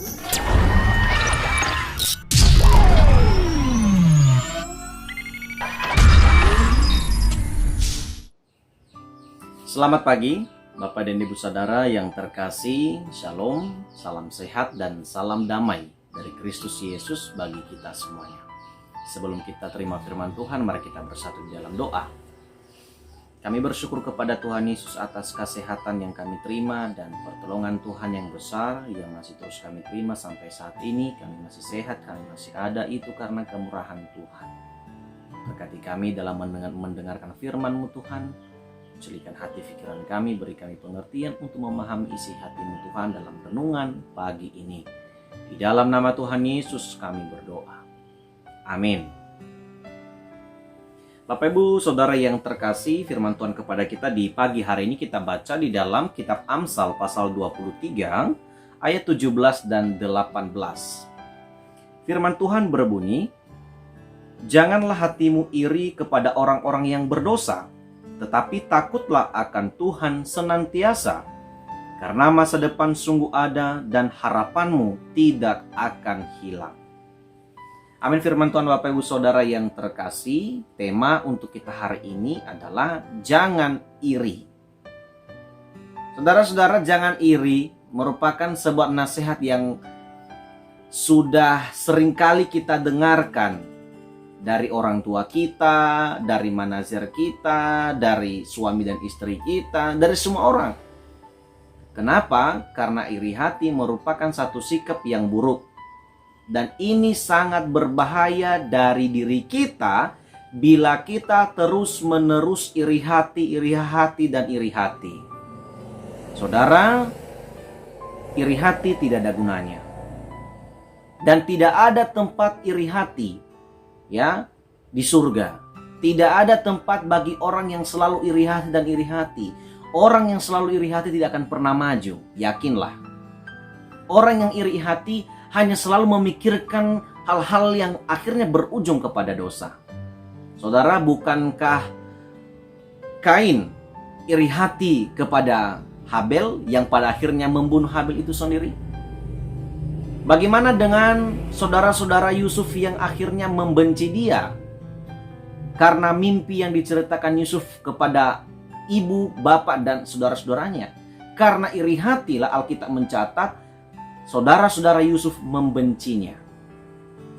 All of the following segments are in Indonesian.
Selamat pagi, Bapak dan Ibu Saudara yang terkasih. Shalom, salam sehat dan salam damai dari Kristus Yesus bagi kita semuanya. Sebelum kita terima firman Tuhan, mari kita bersatu di dalam doa. Kami bersyukur kepada Tuhan Yesus atas kesehatan yang kami terima dan pertolongan Tuhan yang besar yang masih terus kami terima sampai saat ini. Kami masih sehat, kami masih ada, itu karena kemurahan Tuhan. Berkati kami dalam mendengarkan firman-Mu Tuhan. Jelikan hati pikiran kami, beri kami pengertian untuk memahami isi hati-Mu Tuhan dalam renungan pagi ini. Di dalam nama Tuhan Yesus kami berdoa. Amin. Bapak Ibu Saudara yang terkasih, firman Tuhan kepada kita di pagi hari ini kita baca di dalam kitab Amsal pasal 23 ayat 17 dan 18. Firman Tuhan berbunyi, "Janganlah hatimu iri kepada orang-orang yang berdosa, tetapi takutlah akan Tuhan senantiasa, karena masa depan sungguh ada dan harapanmu tidak akan hilang." Amin. Firman Tuhan Bapak Ibu Saudara yang terkasih, tema untuk kita hari ini adalah jangan iri. Saudara-saudara, jangan iri merupakan sebuah nasihat yang sudah seringkali kita dengarkan dari orang tua kita, dari manazir kita, dari suami dan istri kita, dari semua orang. Kenapa? Karena iri hati merupakan satu sikap yang buruk. Dan ini sangat berbahaya dari diri kita bila kita terus-menerus iri hati, dan iri hati. Saudara, iri hati tidak ada gunanya. Dan tidak ada tempat iri hati di surga. Tidak ada tempat bagi orang yang selalu iri hati dan iri hati. Orang yang selalu iri hati tidak akan pernah maju. Yakinlah. Orang yang iri hati hanya selalu memikirkan hal-hal yang akhirnya berujung kepada dosa. Saudara, bukankah Kain iri hati kepada Habel yang pada akhirnya membunuh Habel itu sendiri? Bagaimana dengan saudara-saudara Yusuf yang akhirnya membenci dia karena mimpi yang diceritakan Yusuf kepada ibu, bapak, dan saudara-saudaranya? Karena iri hatilah Alkitab mencatat saudara-saudara Yusuf membencinya.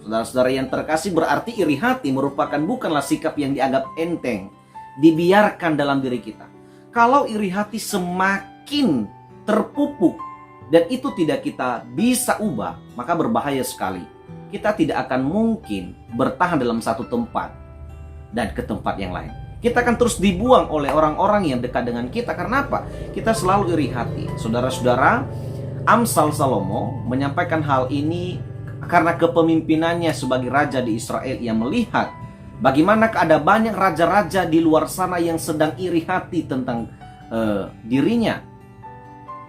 Saudara-saudara yang terkasih, berarti iri hati merupakan bukanlah sikap yang dianggap enteng, dibiarkan dalam diri kita. Kalau iri hati semakin terpupuk dan itu tidak kita bisa ubah, maka berbahaya sekali. Kita tidak akan mungkin bertahan dalam satu tempat dan ke tempat yang lain. Kita akan terus dibuang oleh orang-orang yang dekat dengan kita. Karena apa? Kita selalu iri hati. Saudara-saudara, Amsal Salomo menyampaikan hal ini karena kepemimpinannya sebagai raja di Israel yang melihat bagaimana ada banyak raja-raja di luar sana yang sedang iri hati tentang dirinya.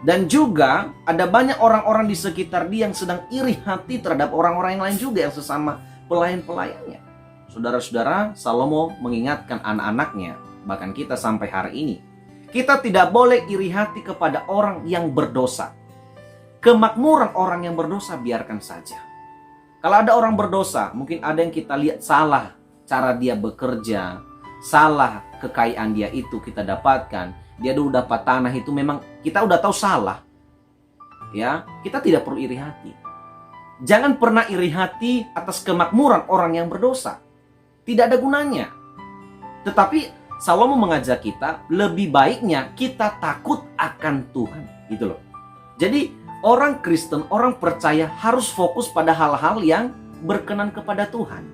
Dan juga ada banyak orang-orang di sekitar dia yang sedang iri hati terhadap orang-orang yang lain juga yang sesama pelayan-pelayannya. Saudara-saudara, Salomo mengingatkan anak-anaknya, bahkan kita sampai hari ini, kita tidak boleh iri hati kepada orang yang berdosa. Kemakmuran orang yang berdosa biarkan saja. Kalau ada orang berdosa, mungkin ada yang kita lihat salah cara dia bekerja, salah kekayaan dia itu kita dapatkan. Dia dulu dapat tanah itu memang kita udah tahu salah. Kita tidak perlu iri hati. Jangan pernah iri hati atas kemakmuran orang yang berdosa. Tidak ada gunanya. Tetapi Salomo mengajak kita, lebih baiknya kita takut akan Tuhan. Gitu loh. Jadi orang Kristen, orang percaya harus fokus pada hal-hal yang berkenan kepada Tuhan.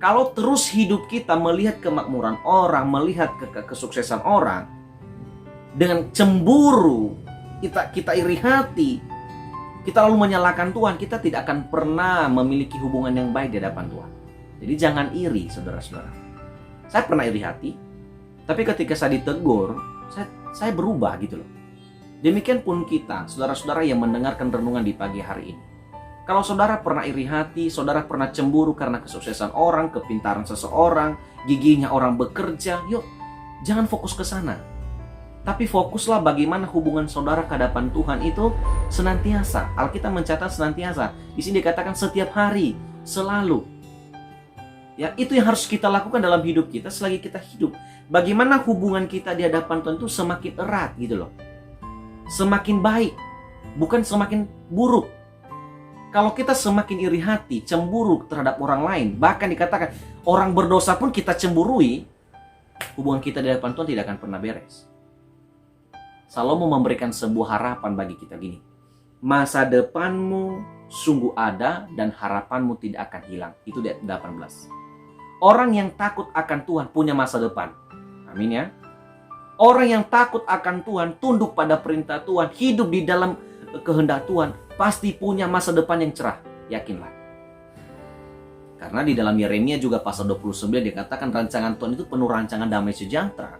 Kalau terus hidup kita melihat kemakmuran orang, melihat kesuksesan orang, dengan cemburu, kita iri hati, kita lalu menyalahkan Tuhan, kita tidak akan pernah memiliki hubungan yang baik di hadapan Tuhan. Jadi jangan iri, saudara-saudara. Saya pernah iri hati, tapi ketika saya ditegur, saya berubah gitu loh. Demikian pun kita, saudara-saudara yang mendengarkan renungan di pagi hari ini. Kalau saudara pernah iri hati, saudara pernah cemburu karena kesuksesan orang, kepintaran seseorang, giginya orang bekerja, yuk, jangan fokus ke sana. Tapi fokuslah bagaimana hubungan saudara ke hadapan Tuhan itu senantiasa. Alkitab mencatat senantiasa. Di sini dikatakan setiap hari, selalu. Ya, itu yang harus kita lakukan dalam hidup kita selagi kita hidup. Bagaimana hubungan kita di hadapan Tuhan itu semakin erat gitu loh. Semakin baik, bukan semakin buruk. Kalau kita semakin iri hati, cemburu terhadap orang lain, bahkan dikatakan orang berdosa pun kita cemburui, hubungan kita di hadapan Tuhan tidak akan pernah beres. Salomo memberikan sebuah harapan bagi kita gini. Masa depanmu sungguh ada dan harapanmu tidak akan hilang. Itu di ayat 18. Orang yang takut akan Tuhan punya masa depan. Amin ya. Orang yang takut akan Tuhan, tunduk pada perintah Tuhan, hidup di dalam kehendak Tuhan, pasti punya masa depan yang cerah. Yakinlah. Karena di dalam Yeremia juga pasal 29 dikatakan rancangan Tuhan itu penuh rancangan damai sejahtera.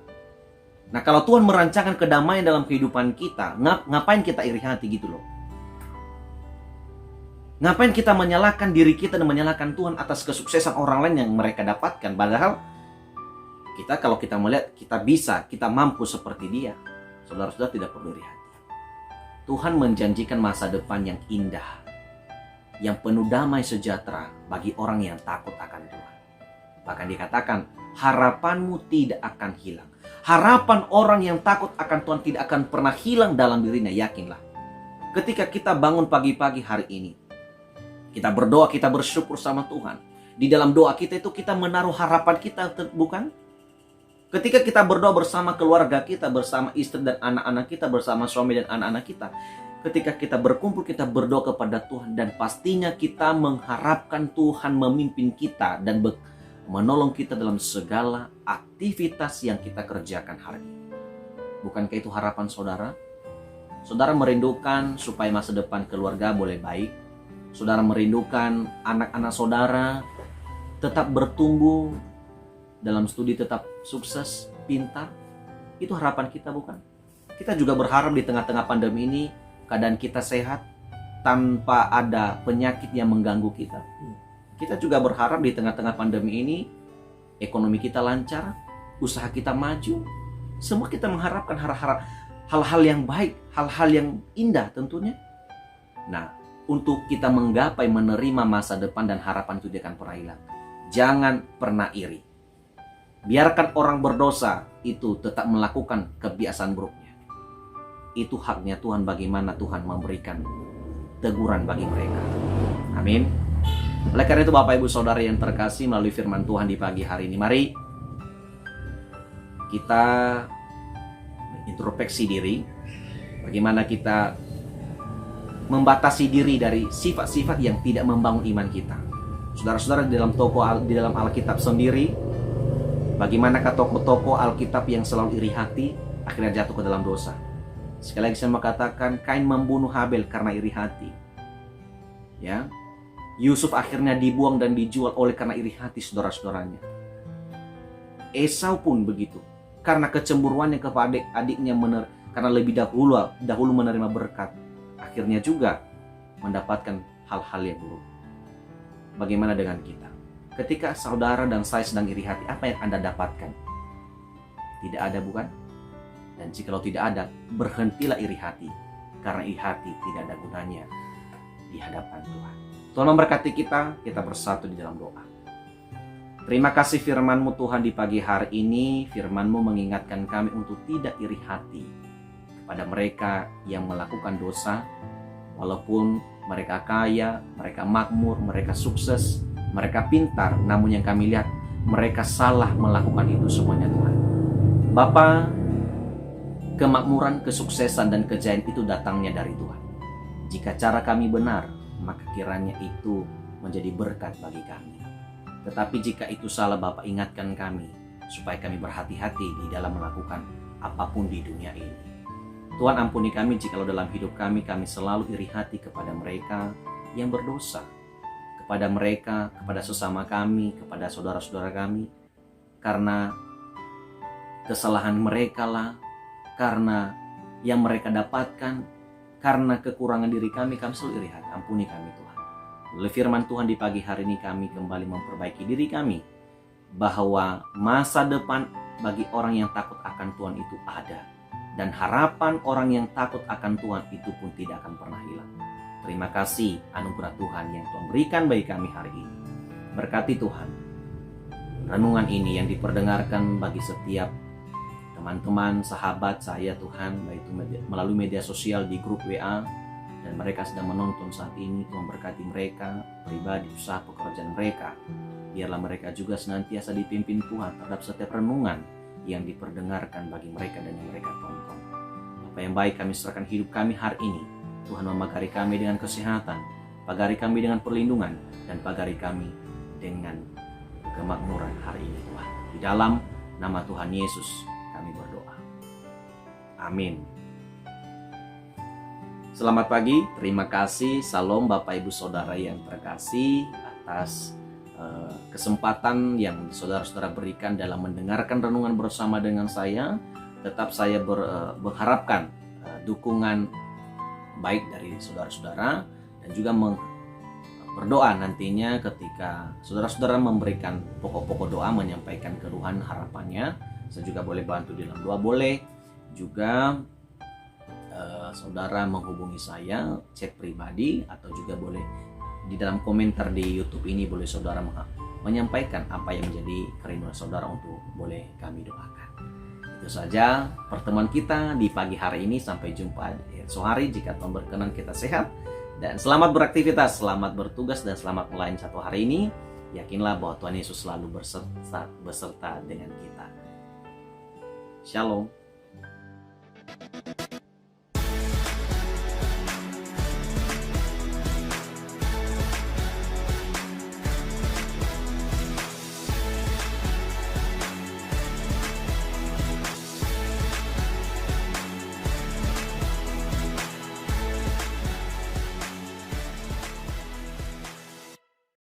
Nah, kalau Tuhan merancangkan kedamaian dalam kehidupan kita, ngapain kita iri hati gitu loh? Ngapain kita menyalahkan diri kita dan menyalahkan Tuhan atas kesuksesan orang lain yang mereka dapatkan? Padahal kita, kalau kita melihat kita bisa, kita mampu seperti dia. Saudara-saudara tidak perlu iri hati. Tuhan menjanjikan masa depan yang indah, yang penuh damai sejahtera bagi orang yang takut akan Tuhan. Bahkan dikatakan, harapanmu tidak akan hilang. Harapan orang yang takut akan Tuhan tidak akan pernah hilang dalam dirinya, yakinlah. Ketika kita bangun pagi-pagi hari ini, kita berdoa, kita bersyukur sama Tuhan. Di dalam doa kita itu kita menaruh harapan kita, bukan? Ketika kita berdoa bersama keluarga kita, bersama istri dan anak-anak kita, bersama suami dan anak-anak kita. Ketika kita berkumpul, kita berdoa kepada Tuhan. Dan pastinya kita mengharapkan Tuhan memimpin kita dan menolong kita dalam segala aktivitas yang kita kerjakan hari ini. Bukankah itu harapan saudara? Saudara merindukan supaya masa depan keluarga boleh baik. Saudara merindukan anak-anak saudara tetap bertumbuh, dalam studi tetap sukses, pintar. Itu harapan kita, bukan? Kita juga berharap di tengah-tengah pandemi ini keadaan kita sehat tanpa ada penyakit yang mengganggu kita. Kita juga berharap di tengah-tengah pandemi ini ekonomi kita lancar, usaha kita maju. Semua kita mengharapkan hal-hal yang baik, hal-hal yang indah tentunya. Nah, untuk kita menggapai menerima masa depan dan harapan itu tidak akan pernah hilang. Jangan pernah iri. Biarkan orang berdosa itu tetap melakukan kebiasaan buruknya. Itu haknya Tuhan, bagaimana Tuhan memberikan teguran bagi mereka. Amin. Oleh karena itu Bapak Ibu Saudara yang terkasih, melalui firman Tuhan di pagi hari ini, mari kita introspeksi diri. Bagaimana kita membatasi diri dari sifat-sifat yang tidak membangun iman kita. Saudara-saudara, di dalam Alkitab sendiri, bagaimanakah tokoh-tokoh Alkitab yang selalu iri hati akhirnya jatuh ke dalam dosa. Sekali lagi saya mengatakan, Kain membunuh Habel karena iri hati. Ya, Yusuf akhirnya dibuang dan dijual oleh karena iri hati saudara-saudaranya. Esau pun begitu, karena kecemburuannya kepada adiknya karena lebih dahulu menerima berkat, akhirnya juga mendapatkan hal-hal yang buruk. Bagaimana dengan kita? Ketika saudara dan saya sedang iri hati, apa yang Anda dapatkan? Tidak ada, bukan? Dan jikalau tidak ada, berhentilah iri hati, karena iri hati tidak ada gunanya di hadapan Tuhan. Tuhan memberkati kita bersatu di dalam doa. Terima kasih firman-Mu Tuhan di pagi hari ini. Firman-Mu mengingatkan kami untuk tidak iri hati kepada mereka yang melakukan dosa, walaupun mereka kaya, mereka makmur, mereka sukses, mereka pintar, namun yang kami lihat mereka salah melakukan itu semuanya Tuhan. Bapa, kemakmuran, kesuksesan, dan kejayaan itu datangnya dari Tuhan. Jika cara kami benar, maka kiranya itu menjadi berkat bagi kami. Tetapi jika itu salah, Bapa, ingatkan kami supaya kami berhati-hati di dalam melakukan apapun di dunia ini. Tuhan, ampuni kami jikalau dalam hidup kami selalu iri hati kepada mereka yang berdosa, kepada mereka, kepada sesama kami, kepada saudara-saudara kami, karena kesalahan mereka lah, karena yang mereka dapatkan, karena kekurangan diri kami selalu iri hati. Ampuni kami Tuhan. Oleh firman Tuhan di pagi hari ini kami kembali memperbaiki diri kami, bahwa masa depan bagi orang yang takut akan Tuhan itu ada. Dan harapan orang yang takut akan Tuhan itu pun tidak akan pernah hilang. Terima kasih anugerah Tuhan yang Tuhan berikan bagi kami hari ini. Berkati Tuhan renungan ini yang diperdengarkan bagi setiap teman-teman, sahabat saya Tuhan, baik itu melalui media sosial di grup WA, dan mereka sedang menonton saat ini. Tuhan berkati mereka, pribadi, usaha, pekerjaan mereka. Biarlah mereka juga senantiasa dipimpin Tuhan terhadap setiap renungan yang diperdengarkan bagi mereka dan yang mereka tonton. Apa yang baik kami serahkan hidup kami hari ini. Tuhan memagari kami dengan kesehatan, pagari kami dengan perlindungan, dan pagari kami dengan kemakmuran hari ini Tuhan. Di dalam nama Tuhan Yesus kami berdoa. Amin. Selamat pagi, terima kasih. Salam Bapak Ibu Saudara yang terkasih atas kesempatan yang saudara-saudara berikan dalam mendengarkan renungan bersama dengan saya. Tetap saya mengharapkan dukungan baik dari saudara-saudara, dan juga berdoa nantinya ketika saudara-saudara memberikan pokok-pokok doa, menyampaikan keluhan harapannya. Saya juga boleh bantu di dalam doa, boleh juga saudara menghubungi saya chat pribadi, atau juga boleh di dalam komentar di YouTube ini boleh saudara menyampaikan apa yang menjadi kerinduan saudara untuk boleh kami doakan. Itu saja pertemuan kita di pagi hari ini. Sampai jumpa di esok hari jika Tuhan berkenan kita sehat. Dan selamat beraktivitas, selamat bertugas, dan selamat melayani satu hari ini. Yakinlah bahwa Tuhan Yesus selalu beserta dengan kita. Shalom.